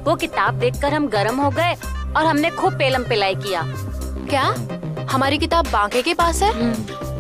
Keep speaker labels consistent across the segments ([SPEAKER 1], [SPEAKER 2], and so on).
[SPEAKER 1] वो किताब देखकर हम गर्म हो गए और हमने खूब पेलम पिलाई किया।
[SPEAKER 2] क्या हमारी किताब बांके के पास है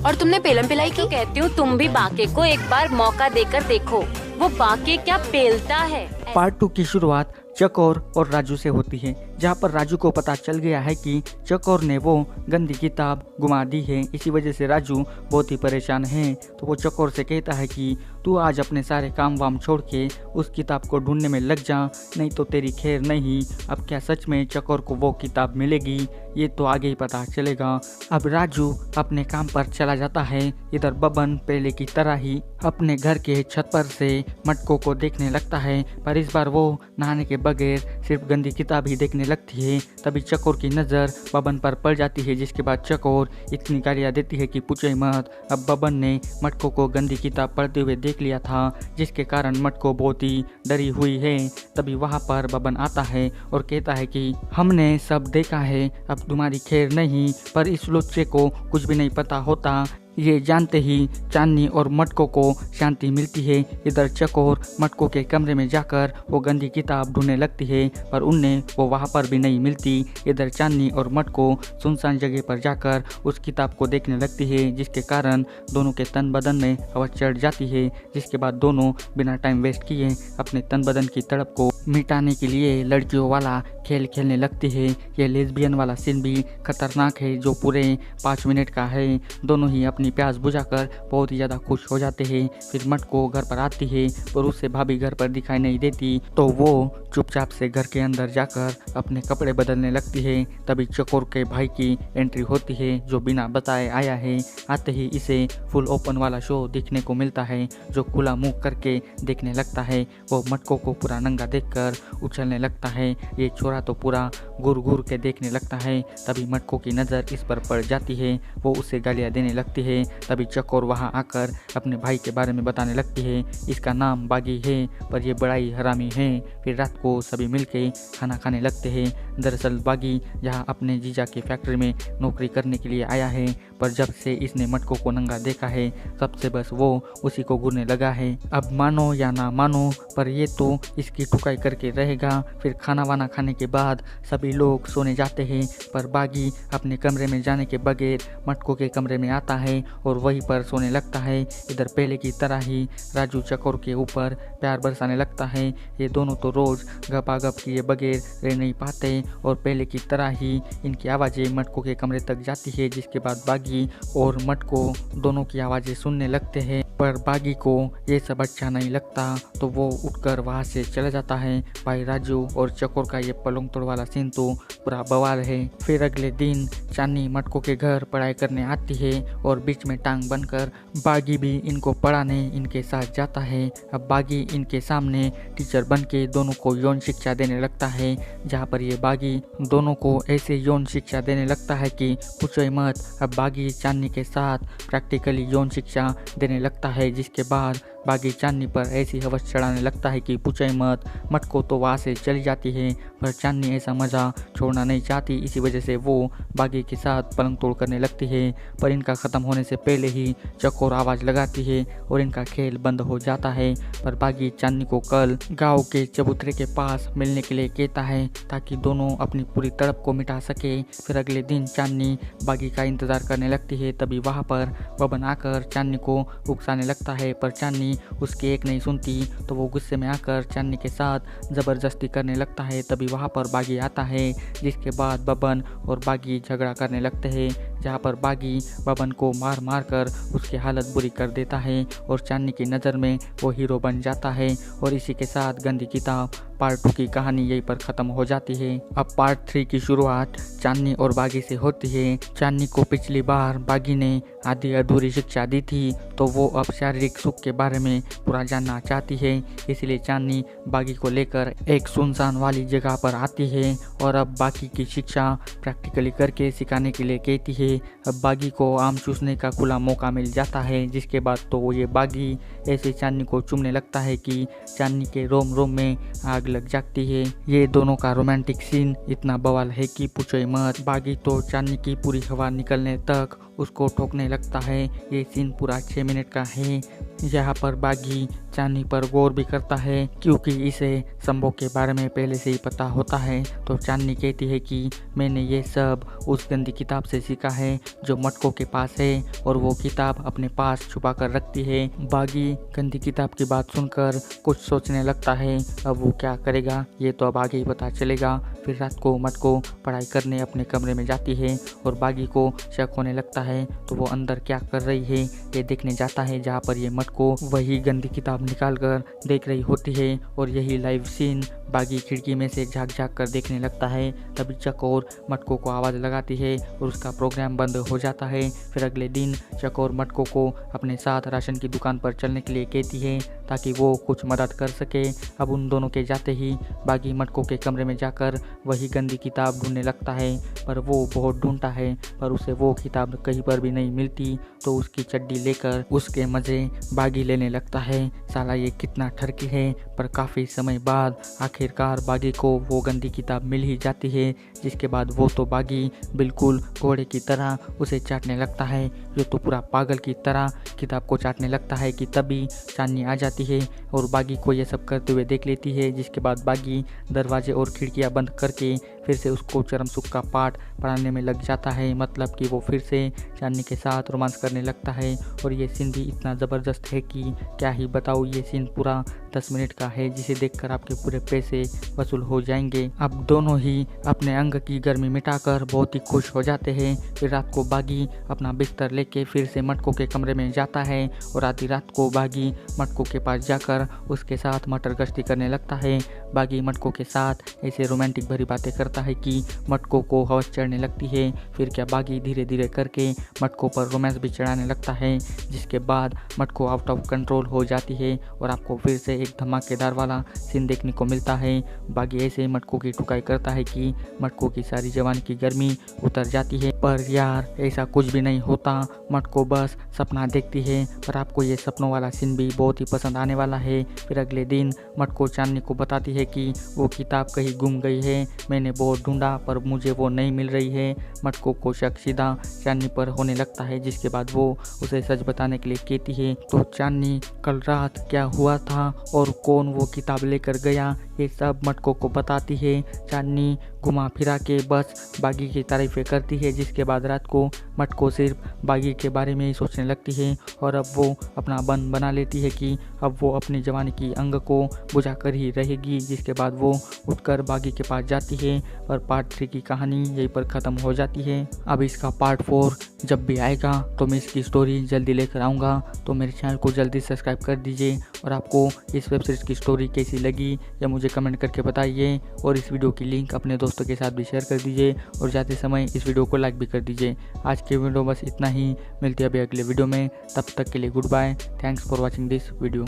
[SPEAKER 2] और तुमने पेलम पिलाई की?
[SPEAKER 1] तो कहती हूँ तुम भी बांके को एक बार मौका देकर देखो, वो बांके क्या पेलता है।
[SPEAKER 3] पार्ट 2 की शुरुआत चकोर और राजू से होती है, जहाँ पर राजू को पता चल गया है कि चकोर ने वो गंदी किताब गुमा दी है। इसी वजह से राजू बहुत ही परेशान है। तो वो चकोर से कहता है कि तू आज अपने सारे काम वाम छोड़ के उस किताब को ढूंढने में लग जा, नहीं तो तेरी खैर नहीं। अब क्या सच में चकोर को वो किताब मिलेगी, ये तो आगे ही पता चलेगा। अब राजू अपने काम पर चला जाता है। इधर बबन पहले की तरह ही अपने घर के छत पर से मटकों को देखने लगता है, पर इस बार वो नहाने के बगैर सिर्फ गंदी किताब ही देखने लगती है। तभी चकोर की नज़र बबन पर पड़ जाती है, जिसके बाद चकोर इतनी गालियाँ देती है कि पूछो ही मत। अब बबन ने मटकों को गंदी किताब पढ़ते हुए देख लिया था, जिसके कारण मटको बहुत ही डरी हुई है। तभी वहाँ पर बबन आता है और कहता है कि हमने सब देखा है, अब तुम्हारी खैर नहीं। पर इस लुच्चे को कुछ भी नहीं पता होता। ये जानते ही चांदनी और मटकों को शांति मिलती है। इधर चकोर मटकों के कमरे में जाकर वो गंदी किताब ढूंढने लगती है, पर उन्हें वो वहाँ पर भी नहीं मिलती। इधर चांदनी और मटको सुनसान जगह पर जाकर उस किताब को देखने लगती है, जिसके कारण दोनों के तन बदन में हवा चढ़ जाती है। जिसके बाद दोनों बिना टाइम वेस्ट किए अपने तन बदन की तड़प को मिटाने के लिए लड़कियों वाला खेल खेलने लगती है। ये लेस्बियन वाला सीन भी खतरनाक है, जो पूरे 5 मिनट का है। दोनों ही अपनी प्यास बुझाकर बहुत ही ज़्यादा खुश हो जाते हैं। फिर मटको घर पर आती है, पर उससे भाभी घर पर दिखाई नहीं देती, तो वो चुपचाप से घर के अंदर जाकर अपने कपड़े बदलने लगती है। तभी चकोर के भाई की एंट्री होती है, जो बिना बताए आया है। आते ही इसे फुल ओपन वाला शो देखने को मिलता है, जो खुला मुंह करके देखने लगता है। वो मटको को पूरा नंगा देखकर उछलने लगता है। ये छोरा तो पूरा घूर घूर के देखने लगता है। तभी मटको की नज़र इस पर पड़ जाती है, वो उसे गालियाँ देने लगती है। तभी चकोर वहाँ आकर अपने भाई के बारे में बताने लगती है। इसका नाम बागी है, पर यह बड़ा ही हरामी है। फिर रात को सभी मिलके खाना खाने लगते हैं। दरअसल बागी यहाँ अपने जीजा की फैक्ट्री में नौकरी करने के लिए आया है, पर जब से इसने मटको को नंगा देखा है, तब से बस वो उसी को घूरने लगा है। अब मानो या ना मानो, पर ये तो इसकी ठुकाई करके रहेगा। फिर खाना वाना खाने के बाद सभी लोग सोने जाते हैं, पर बागी अपने कमरे में जाने के बगैर मटको के कमरे में आता है और वहीं पर सोने लगता है। इधर पहले की तरह ही राजू चकोर के ऊपर प्यार बरसाने लगता है। ये दोनों तो रोज गपागप किए बगैर रह नहीं पाते और पहले की तरह ही इनकी आवाज़ें मटको के कमरे तक जाती है। जिसके बाद बागी और मटको दोनों की आवाज़ें सुनने लगते हैं, पर बागी को ये सब अच्छा नहीं लगता, तो वो उठकर वहाँ से चला जाता है। भाई राजू और चकोर का ये पलंग तोड़ वाला सीन तो पूरा बवाल है। फिर अगले दिन चांदनी मटको के घर पढ़ाई करने आती है और बीच में टांग बनकर बागी भी इनको पढ़ाने इनके साथ जाता है। अब बागी इनके सामने टीचर बन के दोनों को यौन शिक्षा देने लगता है, जहाँ पर ये बागी दोनों को ऐसे यौन शिक्षा देने लगता है कि पूछो ही मत। अब बागी चांदनी के साथ प्रैक्टिकली यौन शिक्षा देने लगता है, जिसके बाद बागी चांदनी पर ऐसी हवस चढ़ाने लगता है कि पूछो ही मत। मटको तो वहाँ से चली जाती है, पर चांदनी ऐसा मज़ा छोड़ना नहीं चाहती। इसी वजह से वो बागी के साथ पलंग तोड़ करने लगती है, पर इनका ख़त्म होने से पहले ही चकोर आवाज़ लगाती है और इनका खेल बंद हो जाता है। पर बागी चांदनी को कल गांव के चबूतरे के पास मिलने के लिए कहता है, ताकि दोनों अपनी पूरी तड़प को मिटा सके। फिर अगले दिन चांदनी बागी का इंतज़ार करने लगती है। तभी वहाँ पर बबन आकर चांदनी को उकसाने लगता है, पर चांदनी उसकी एक नहीं सुनती, तो वो गुस्से में आकर चांदनी के साथ ज़बरदस्ती करने लगता है। तभी वहाँ पर बागी आता है, जिसके बाद बबन और बागी झगड़ा करने लगते हैं, जहाँ पर बागी बबन को मार मार कर उसकी हालत बुरी कर देता है और चांदनी की नज़र में वो हीरो बन जाता है। और इसी के साथ गंदी किताब पार्ट 2 की कहानी यहीं पर ख़त्म हो जाती है। अब पार्ट 3 की शुरुआत चांदनी और बागी से होती है। चांदनी को पिछली बार बागी ने आधी अधूरी शिक्षा दी थी, तो वो अब शारीरिक सुख के बारे में पूरा जानना चाहती है। इसलिए चांदनी बागी को लेकर एक सुनसान वाली जगह पर आती है और अब बाकी की शिक्षा प्रैक्टिकली करके सिखाने के लिए कहती है। अब बागी को आम चूसने का खुला मौका मिल जाता है, जिसके बाद तो ये बागी ऐसे चांदनी को चूमने लगता है कि चांदनी के रोम रोम में आग आग लग जाती है। ये दोनों का रोमांटिक सीन इतना बवाल है कि पूछो ही मत। बागी तो चांदनी की पूरी हवा निकलने तक उसको ठोकने लगता है। ये सीन पूरा 6 मिनट का है। यहाँ पर बागी चांदनी पर गौर भी करता है क्योंकि इसे शंभो के बारे में पहले से ही पता होता है। तो चांदनी कहती है कि मैंने ये सब उस गंदी किताब से सीखा है जो मटकों के पास है, और वो किताब अपने पास छुपा कर रखती है। बागी गंदी किताब की बात सुनकर कुछ सोचने लगता है। अब वो क्या करेगा ये तो अब आगे ही पता चलेगा। फिर रात को मटको पढ़ाई करने अपने कमरे में जाती है और बागी को शक होने लगता है। तो वो अंदर क्या कर रही है ये देखने जाता है, जहाँ पर ये मटको वही गंदी किताब निकाल कर देख रही होती है। और यही लाइव सीन बागी खिड़की में से झाँक झाँक कर देखने लगता है। तभी चकोर मटको को आवाज़ लगाती है और उसका प्रोग्राम बंद हो जाता है। फिर अगले दिन चकोर मटको को अपने साथ राशन की दुकान पर चलने के लिए कहती है ताकि वो कुछ मदद कर सके। अब उन दोनों के जाते ही बागी मटको के कमरे में जाकर वही गंदी किताब ढूंढने लगता है, पर वो बहुत ढूंढता है पर उसे वो किताब कहीं पर भी नहीं मिलती। तो उसकी चड्डी लेकर उसके मज़े बागी लेने लगता है। साला ये कितना ठरकी है। पर काफ़ी समय बाद आखिरकार बागी को वो गंदी किताब मिल ही जाती है, जिसके बाद वो तो बागी बिल्कुल घोड़े की तरह उसे चाटने लगता है। ये तो पूरा पागल की तरह किताब को चाटने लगता है कि तभी चांदनी आ जाती है और बागी को ये सब करते हुए देख लेती है। जिसके बाद बागी दरवाजे और खिड़कियां बंद करके फिर से उसको चरम सुख का पाठ पढ़ाने में लग जाता है। मतलब कि वो फिर से चांदनी के साथ रोमांस करने लगता है। और ये सीन भी इतना ज़बरदस्त है कि क्या ही बताऊँ। ये सीन पूरा 10 मिनट का है जिसे देखकर आपके पूरे पैसे वसूल हो जाएंगे। अब दोनों ही अपने अंग की गर्मी मिटाकर बहुत ही खुश हो जाते हैं। फिर रात को बागी अपना बिस्तर लेके फिर से मटको के कमरे में जाता है और आधी रात को बागी मटको के पास जाकर उसके साथ मटर गश्ती करने लगता है। बागी मटको के साथ ऐसे रोमांटिक भरी बातें करता है कि मटको को हवस चढ़ने लगती है। फिर क्या बागी धीरे धीरे करके मटको पर रोमांस भी चढ़ाने लगता है, जिसके बाद मटको आउट ऑफ कंट्रोल हो जाती है और आपको फिर से एक धमाकेदार वाला सीन देखने को मिलता है। बागी ऐसे ही मटको की टुकाई करता है कि मटको की सारी जवानी की गर्मी उतर जाती है। पर यार ऐसा कुछ भी नहीं होता। मटको बस सपना देखती है। पर आपको ये सपनों वाला सीन भी बहुत ही पसंद आने वाला है। फिर अगले दिन मटको चांदनी को बताती है कि वो किताब कहीं गुम गई है। मैंने बहुत ढूंढा पर मुझे वो नहीं मिल रही है। मटको को शक सीधा चांदनी पर होने लगता है, जिसके बाद वो उसे सच बताने के लिए कहती है। तो चांदनी कल रात क्या हुआ था और कौन वो किताब लेकर गया ये सब मटको को बताती है। चांदनी घुमा फिरा के बस बागी की तारीफें करती है, जिसके बाद रात को मटको सिर्फ बागी के बारे में ही सोचने लगती है और अब वो अपना मन बना लेती है कि अब वो अपनी जवानी की अंग को बुझा कर ही रहेगी। जिसके बाद वो उठकर बागी के पास जाती है और पार्ट 3 की कहानी यहीं पर ख़त्म हो जाती है। अब इसका पार्ट 4 जब भी आएगा तो मैं इसकी स्टोरी जल्दी लेकर आऊँगा। तो मेरे चैनल को जल्दी सब्सक्राइब कर दीजिए और आपको इस वेब सीरीज़ की स्टोरी कैसी लगी या मुझे कमेंट करके बताइए। और इस वीडियो की लिंक अपने दोस्तों के साथ भी शेयर कर दीजिए और जाते समय इस वीडियो को लाइक भी कर दीजिए। आज के वीडियो बस इतना ही। मिलते हैं अभी अगले वीडियो में। तब तक के लिए goodbye. Thanks for watching this video.